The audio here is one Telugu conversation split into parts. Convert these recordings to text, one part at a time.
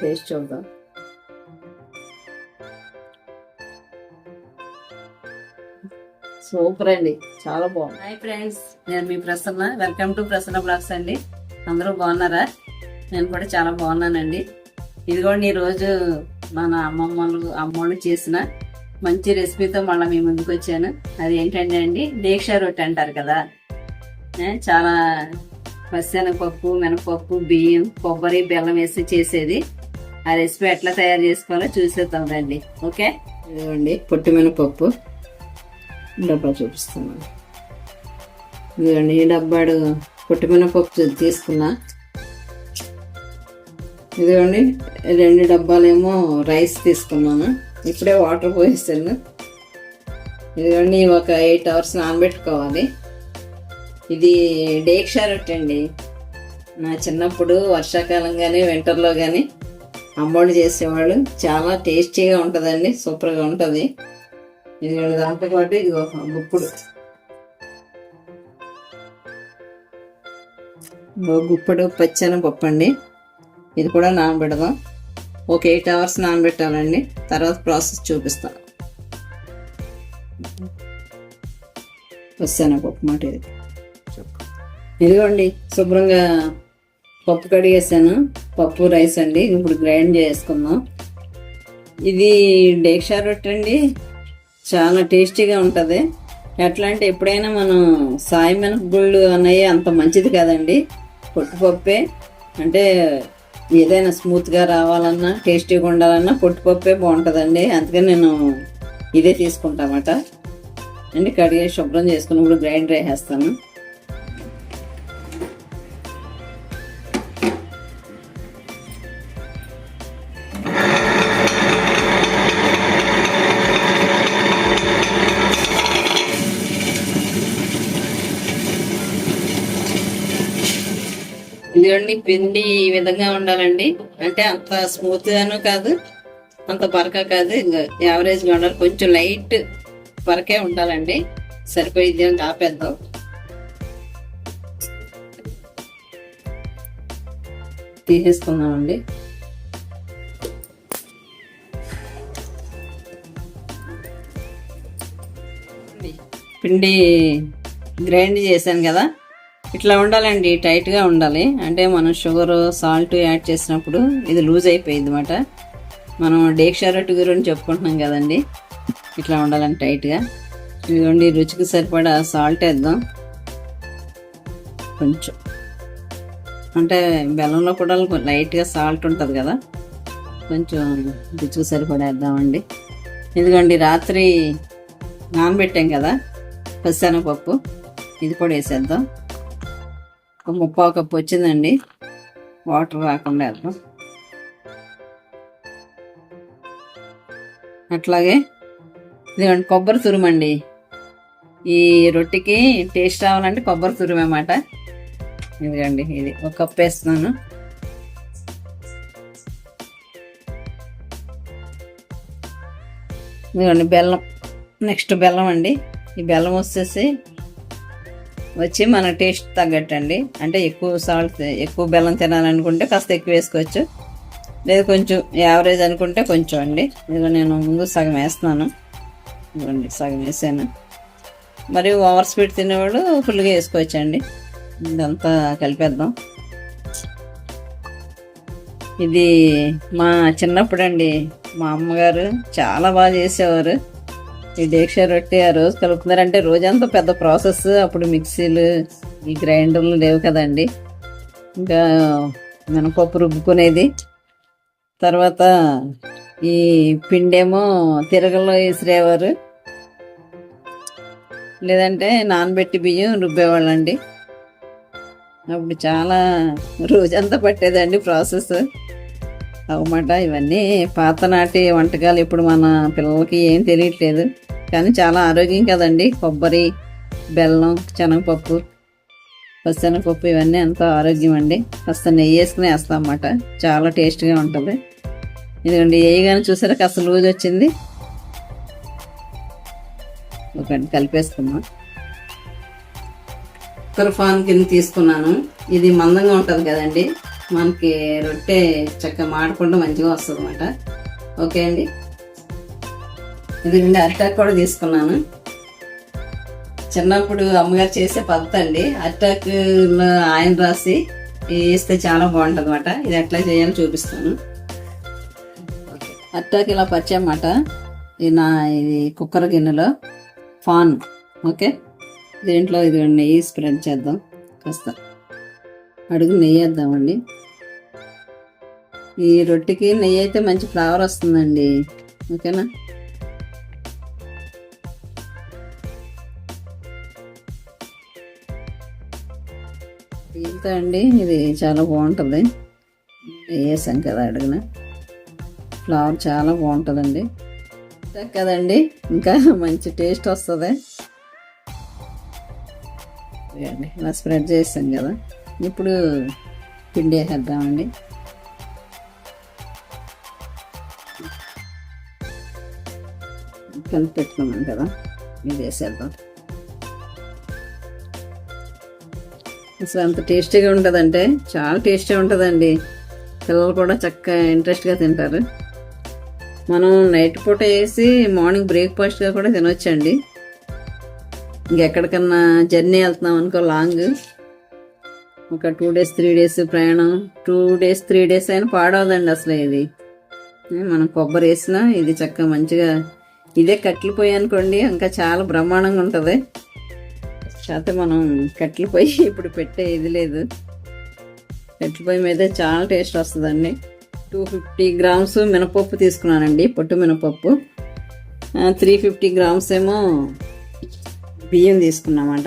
టేస్ట్ చూద్దాం. సూపర్ అండి, చాలా బాగుంది. హాయ్ ఫ్రెండ్స్, నేను మీ Prasanna. Welcome to Prasanna blogs అండి. అందరూ బాగున్నారా? నేను కూడా చాలా బాగున్నానండి. ఇదిగోండి, ఈరోజు మన అమ్మోళ్ళు చేసిన మంచి రెసిపీతో మళ్ళీ మీ ముందుకు వచ్చాను. అది ఏంటంటే అండి, దీక్ష రొట్టె అంటారు కదా. చాలా పచ్చెనగపప్పు, మినపప్పు, బియ్యం, కొబ్బరి, బెల్లం వేసి చేసేది. ఆ రెసిపీ ఎట్లా తయారు చేసుకోవాలో చూసేద్దాం రండి. ఓకే, ఇదిగోండి పొట్టు మినపప్పు డబ్బా చూపిస్తున్నాను. ఇదిగోండి, ఈ డబ్బాడు పొట్టు మినపప్పు తీసుకున్నా. ఇదిగోండి 2 డబ్బాలేమో రైస్ తీసుకున్నాను. ఇప్పుడే వాటర్ పోసేసాను. ఇదిగోండి, ఒక 8 hours నానబెట్టుకోవాలి. ఇది దీక్ష రొట్టె అండి. నా చిన్నప్పుడు వర్షాకాలం కానీ వింటర్లో కానీ అమ్మోళ్ళు చేసేవాళ్ళు. చాలా టేస్టీగా ఉంటుందండి, సూపర్గా ఉంటుంది. ఇది దాంతో పాటు ఇది ఒక గుప్పుడు పచ్చెనగపప్పు అండి. ఇది కూడా నానబెడదాం. ఒక 8 hours నానబెట్టాలండి. తర్వాత ప్రాసెస్ చూపిస్తాను. పచ్చెనగపప్పు మాట ఇది. ఇదిగోండి, శుభ్రంగా పప్పు కడిగేసాను. పప్పు రైస్ అండి. ఇప్పుడు గ్రైండ్ చేసుకుందాం. ఇది దీక్ష రొట్టె అండి, చాలా టేస్టీగా ఉంటుంది. ఎట్లా అంటే, ఎప్పుడైనా మనం సాయి మినపగుళ్ళు అన్నవి అంత మంచిది కాదండి. పొట్టుపప్పే అంటే ఏదైనా స్మూత్గా రావాలన్నా టేస్టీగా ఉండాలన్నా పొట్టుపప్పే బాగుంటుందండి. అందుకని నేను ఇదే తీసుకుంటామట అండి. కడిగే శుభ్రం చేసుకుని ఇప్పుడు గ్రైండర్ వేసేస్తాను. ఇదిగోండి, పిండి ఈ విధంగా ఉండాలండి. అంటే అంత స్మూత్ గాను కాదు, అంత బరక కాదు, ఇంకా యావరేజ్గా ఉండాలి. కొంచెం లైట్ బరకే ఉండాలండి. సరిపోయింది అని ఆపేద్దాం. తీసేసుకుందామండి. పిండి గ్రైండ్ చేశాను కదా, ఇట్లా ఉండాలండి. టైట్గా ఉండాలి. అంటే మనం షుగర్, సాల్ట్ యాడ్ చేసినప్పుడు ఇది లూజ్ అయిపోయింది అన్నమాట. మనం దీక్ష రొట్టె గురించి చెప్పుకుంటున్నాం కదండి. ఇట్లా ఉండాలని టైట్గా. ఇదిగోండి, రుచికి సరిపడా సాల్ట్ వేద్దాం కొంచెం. అంటే బెల్లంలో కూడా లైట్గా సాల్ట్ ఉంటుంది కదా, కొంచెం రుచికి సరిపడా వేద్దామండి. ఇదిగోండి, రాత్రి నానబెట్టాం కదా పచ్చెనగపప్పు, ఇది కూడా వేసేద్దాం. ఒక 3/4 కప్పు వచ్చిందండి. వాటర్ రాకుండా వేద్దాం. అట్లాగే ఇదిగోండి, కొబ్బరి తురుమండి. ఈ రొట్టెకి టేస్ట్ రావాలంటే కొబ్బరి తురుము అన్నమాట. ఇదిగోండి, ఇది 1 కప్పు వేస్తున్నాను. ఇదిగోండి బెల్లం. నెక్స్ట్ బెల్లం అండి. ఈ బెల్లం వచ్చి మన టేస్ట్ తగ్గట్టండి. అంటే ఎక్కువ సాల్ట్, ఎక్కువ బెల్లం తినాలనుకుంటే కాస్త ఎక్కువ వేసుకోవచ్చు, లేదు కొంచెం యావరేజ్ అనుకుంటే కొంచెం అండి. ఇదిగో నేను ముందు సగం వేస్తున్నాను. ఇదిగోండి, సగం వేసాను. మరి ఓవర్ స్వీట్ తినేవాడు ఫుల్గా వేసుకోవచ్చండి. ఇదంతా కలిపేద్దాం. ఇది మా చిన్నప్పుడు అండి, మా అమ్మగారు చాలా బాగా చేసేవారు ఈ దీక్ష రొట్టె. ఆ రోజు కలుపుతున్నారంటే రోజంతా పెద్ద ప్రాసెస్. అప్పుడు మిక్సీలు, ఈ గ్రైండర్లు లేవు కదండి. ఇంకా మినపప్పు రుబ్బుకునేది. తర్వాత ఈ పిండేమో తిరగల్లో విసిరేవారు, లేదంటే నానబెట్టి బియ్యం రుబ్బేవాళ్ళండి. అప్పుడు చాలా రోజంతా పట్టేదండి ప్రాసెస్ అవమాట. ఇవన్నీ పాతనాటి వంటకాలు. ఇప్పుడు మన పిల్లలకి ఏం తెలియట్లేదు, కానీ చాలా ఆరోగ్యం కదండి. కొబ్బరి, బెల్లం, శనగపప్పు, పచ్చెనగపప్పు ఇవన్నీ ఎంతో ఆరోగ్యం అండి. కాస్త నెయ్యి వేసుకుని వేస్తాం అన్నమాట. చాలా టేస్ట్గా ఉంటుంది. ఇదిగోండి, వేయగానే చూసారా కాస్త లూజ్ వచ్చింది. ఒకటి కలిపేసుకున్నాం. ఫాన్ కింద తీసుకున్నాను. ఇది మందంగా ఉంటుంది కదండి, మనకి రొట్టె చక్కగా మాడకుండా మంచిగా వస్తుంది అన్నమాట. ఓకే అండి, ఇది అరిటాకు కూడా తీసుకున్నాను. చిన్నప్పుడు అమ్మగారు చేసే పద్ధతి అండి, అరిటాకులో ఆయన రాసి వేస్తే చాలా బాగుంటుంది అన్నమాట. ఇది ఎట్లా చేయాలో చూపిస్తాను. అరిటాకు ఇలా పరిచయమాట. ఇది కుక్కర్ గిన్నెలో ఫాన్. ఓకే, దీంట్లో ఇది నెయ్యి స్ప్రెడ్ చేద్దాం. కాస్త అడుగు నెయ్యి వేద్దామండి. ఈ రొట్టెకి నెయ్యి అయితే మంచి ఫ్లేవర్ వస్తుందండి. ఓకేనా, దీంతో అండి ఇది చాలా బాగుంటుంది. వేసాం కదా అడుగున, ఫ్లేవర్ చాలా బాగుంటుందండి కదండి. ఇంకా మంచి టేస్ట్ వస్తుంది. ఇలా స్ప్రెడ్ చేసాం కదా, ఇప్పుడు పిండి వేసేద్దామండి. కలిపి పెట్టుకున్నాం కదా, ఇది వేసేద్దాం. అసలు అంత టేస్టీగా ఉంటుందంటే చాలా టేస్టీగా ఉంటుందండి. పిల్లలు కూడా చక్కగా ఇంట్రెస్ట్గా తింటారు. మనం నైట్ పూట వేసి మార్నింగ్ బ్రేక్ఫాస్ట్గా కూడా తినొచ్చండి. ఇంకెక్కడికన్నా జర్నీ వెళ్తున్నాం అనుకో, లాంగ్ ఒక 2 days 3 days ప్రయాణం, 2 days 3 days అయినా పాడవదండి అసలు. ఇది మనం కొబ్బరి వేసినా ఇది చక్కగా మంచిగా ఇదే కట్టెలు పొయ్యి అనుకోండి, ఇంకా చాలా బ్రహ్మాండంగా ఉంటుంది. కాకపోతే మనం కట్టెలు పొయ్యి ఇప్పుడు పెట్టే ఇది లేదు. కట్టెల పొయ్యి మీద చాలా టేస్ట్ వస్తుందండి. 250 grams మినపప్పు తీసుకున్నానండి, పొట్టు మినపప్పు. 350 grams ఏమో బియ్యం తీసుకున్నామాట.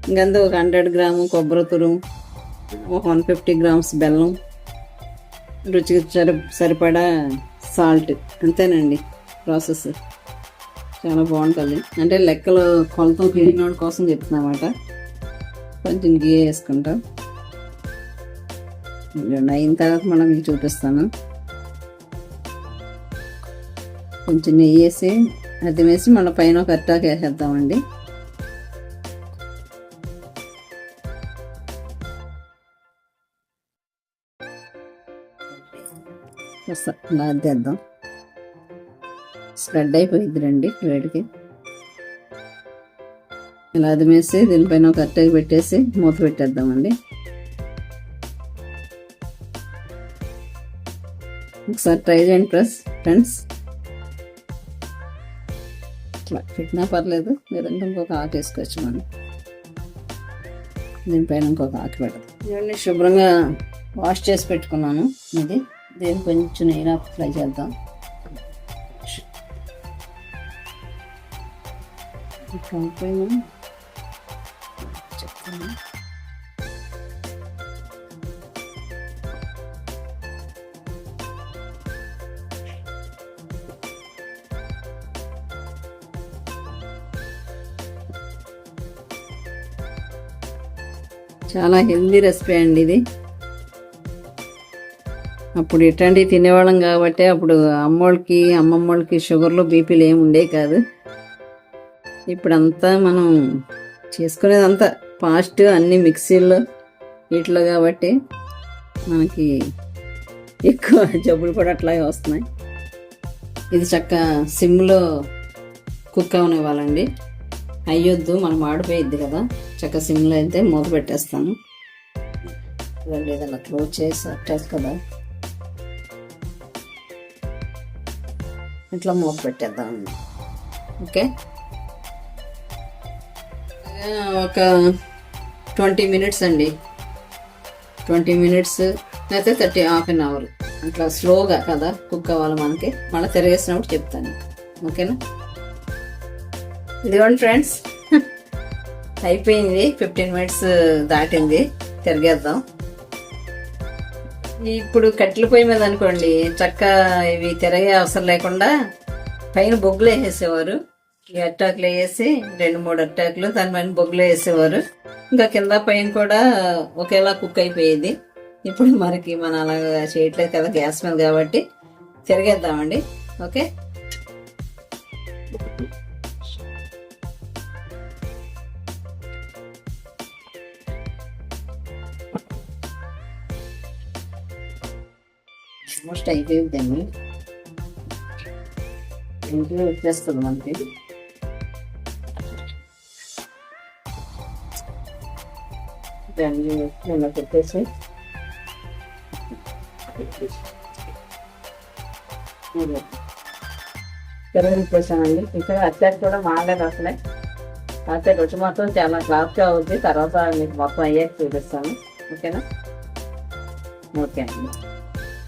ఇంకంతా ఒక 100 grams కొబ్బరి తురుము, ఒక 150 grams బెల్లం, రుచికి సరిపడా సాల్ట్. అంతేనండి ప్రాసెస్. చాలా బాగుంటుంది. అంటే లెక్కలు కొలతలు తెలియనోడి కోసం చెప్తున్నమాట. కొంచెం గీ వేసుకుంటాం. అయిన తర్వాత మనం మీకు చూపిస్తాను. కొంచెం నెయ్యి వేసి అది వేసి మన పైన ఒక అరిటాకు వేసేద్దామండి. ఇలా అద్దేద్దాం. స్ప్రెడ్ అయిపోయింది రండి వేడికి. ఇలా అది వేసి దీనిపైన ఒక అరిటాకు పెట్టేసి మూత పెట్టేద్దామండి. ఒకసారి ట్రై చేయండి ఫ్రెండ్స్. ఇట్లా పెట్టినా పర్లేదు, లేదంటే ఇంకొక ఆకు వేసుకోవచ్చు మనం. దీనిపైన ఇంకొక ఆకు పెడదాం. ఇవన్నీ శుభ్రంగా వాష్ చేసి పెట్టుకున్నాను. దీన్ని కొంచెం నెయ్యి ఫ్రై చేద్దాం. చెప్తాను. చాలా హెల్దీ రెసిపీ అండి ఇది. అప్పుడు ఇట్లాంటివి తినేవాళ్ళం కాబట్టి అప్పుడు అమ్మోళ్ళకి అమ్మమ్మోళ్ళకి షుగర్లు బీపీలు ఏమి ఉండే కాదు. ఇప్పుడంతా మనం చేసుకునేదంతా ఫాస్ట్, అన్ని మిక్సీల్లో వీటిలో కాబట్టి మనకి ఎక్కువ జబ్బులు కూడా అట్లాగే వస్తున్నాయి. ఇది చక్క సిమ్లో కుక్ అవనివ్వాలండి. అయ్యొద్దు, మనం ఆడిపోయిద్ది కదా. చక్క సిమ్లో అయితే మూత పెట్టేస్తాను. ఏదైనా క్లోజ్ చేసి వచ్చేసి కదా, ఇట్లా మూత పెట్టేద్దాం. ఓకే, ఒక 20 minutes అండి. 20 minutes లేకపోతే హాఫ్ అన్ అవర్ అట్లా స్లోగా కదా కుక్ అవ్వాలి మనకి. మళ్ళీ తిరిగేసినప్పుడు చెప్తాను. ఓకేనా, ఇదిగోండి ఫ్రెండ్స్, అయిపోయింది. 15 minutes దాటింది. తిరిగేద్దాం. ఇప్పుడు కట్టెల పొయ్యి మీద అనుకోండి, చక్క ఇవి తిరగే అవసరం లేకుండా పైన బొగ్గులు వేసేసేవారు. ఈ అట్టాకులు వేసి 2-3 అట్టాకులు దాని పైన బొగ్గులు వేసేవారు. ఇంకా కింద పైన కూడా ఒకేలా కుక్ అయిపోయేది. ఇప్పుడు మనకి మనం అలాగా చేయట్లేదు కదా, గ్యాస్ మీద కాబట్టి తిరిగేద్దామండి. ఓకే, ఆల్మోస్ట్ అయిపోయిందండి. ఇంట్లో వచ్చేస్తుంది మనకి. దాన్ని నిన్న పెట్టేసి తిరగలిపేసానండి. ఇక్కడ అత్తాక కూడా మాడలేదు అసలే. అత్తాక వచ్చి మొత్తం చాలా క్లాస్గా అవుద్ది. తర్వాత మీకు మొత్తం అయ్యాక చూపిస్తాను. ఓకేనా? ఓకే అండి.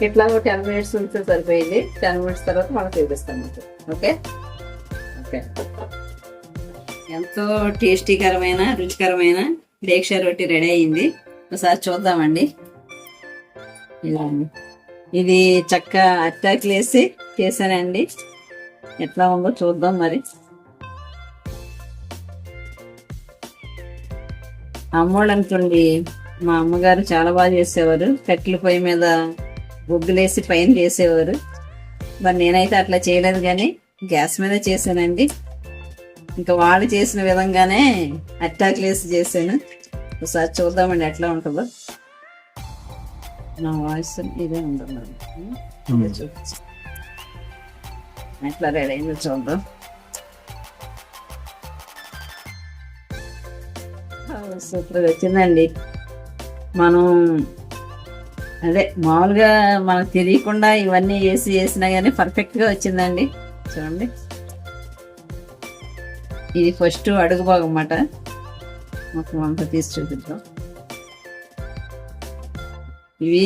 ఇట్లా 10 minutes ఉంటే సరిపోయింది. 10 minutes తర్వాత మనం చూపిస్తాం మీకు. Okay okay. ఎంతో టేస్టీకరమైన రుచికరమైన దీక్ష రొట్టి రెడీ అయింది. ఒకసారి చూద్దామండి. ఇది చక్క అట్టాకులు వేసి చేశానండి. ఎట్లా ఉందో చూద్దాం మరి. అమ్మోళ్ళు అనుకోండి, మా అమ్మగారు చాలా బాగా చేసేవారు. కట్టెల పొయ్యి మీద బొగ్గులేసి పైన చేసేవారు. మరి నేనైతే అట్లా చేయలేదు, కానీ గ్యాస్ మీద చేశానండి. ఇంకా వాళ్ళు చేసిన విధంగానే అట్టాకులు వేసి చేశాను. ఒకసారి చూద్దామండి ఎట్లా ఉంటుందో. నా వాయిస్ ఇదే ఉంటుంది. ఎట్లా రెడీ అయిందో చూద్దాం. సూపర్గా వచ్చిందండి. మనం అదే మామూలుగా మనకు తెలియకుండా ఇవన్నీ వేసినా కానీ పర్ఫెక్ట్గా వచ్చిందండి. చూడండి, ఇది ఫస్ట్ అడుగు భాగం అన్నమాట. మొత్తం అంతా తీసి చూపిద్దాం. ఇవి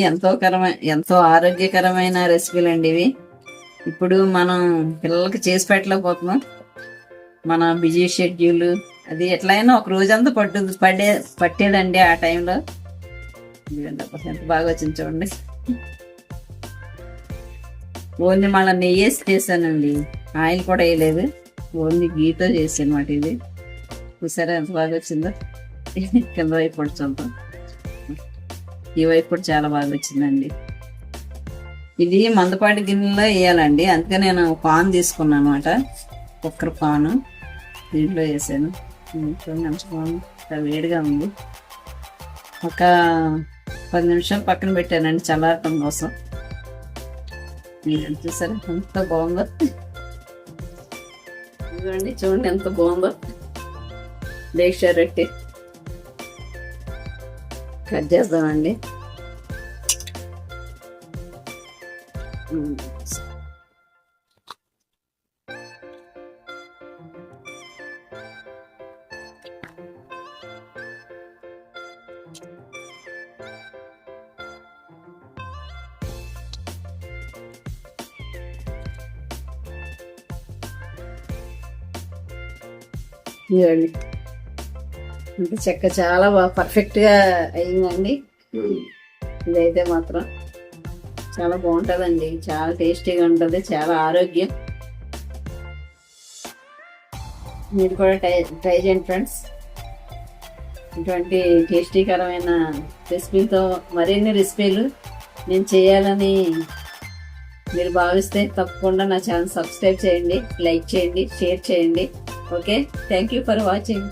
ఎంతో ఆరోగ్యకరమైన రెసిపీలు అండి ఇవి. ఇప్పుడు మనం పిల్లలకి చేసి పెట్టలేకపోతున్నాం. మన బిజీ షెడ్యూల్ అది ఎట్లయినా ఒక రోజంతా పట్టేదండి ఆ టైంలో. ఎంత బాగా వచ్చింది చూడండి. ఓన్లీ మళ్ళీ నెయ్యి వేసి చేశానండి, ఆయిల్ కూడా వేయలేదు. ఓన్లీ గీతో చేసాను అన్నమాట. ఇది చూసారా ఎంత బాగా వచ్చిందో. కింద వైపు కూడా చూద్దాం. ఈ వైపు కూడా చాలా బాగా వచ్చిందండి. ఇది మందపాటి గిన్నెలో వేయాలండి. అందుకే నేను పాన్ తీసుకున్నాను అనమాట, కుక్కర్ పాను. దీంట్లో వేసాను. మంచిగా వేడిగా ఉంది. ఒక 10 నిమిషాలు పక్కన పెట్టానండి చల్లారటం కోసం. మీరు చూసారా ఎంత బాగుందో. ఇదిగోండి చూడండి ఎంత బాగుందో. దీక్ష రొట్టి కట్ చేద్దామండి. ఇదండి అంటే చెక్క చాలా బాగా పర్ఫెక్ట్గా అయిందండి. ఇదైతే మాత్రం చాలా బాగుంటుందండి. చాలా టేస్టీగా ఉంటుంది, చాలా ఆరోగ్యం. మీరు కూడా ట్రై చేయండి ఫ్రెండ్స్. ఇటువంటి టేస్టీకరమైన రెసిపీతో మరిన్ని రెసిపీలు నేను చేయాలని మీరు భావిస్తే తప్పకుండా నా ఛానల్ సబ్స్క్రైబ్ చేయండి, లైక్ చేయండి, షేర్ చేయండి. Okay, thank you for watching.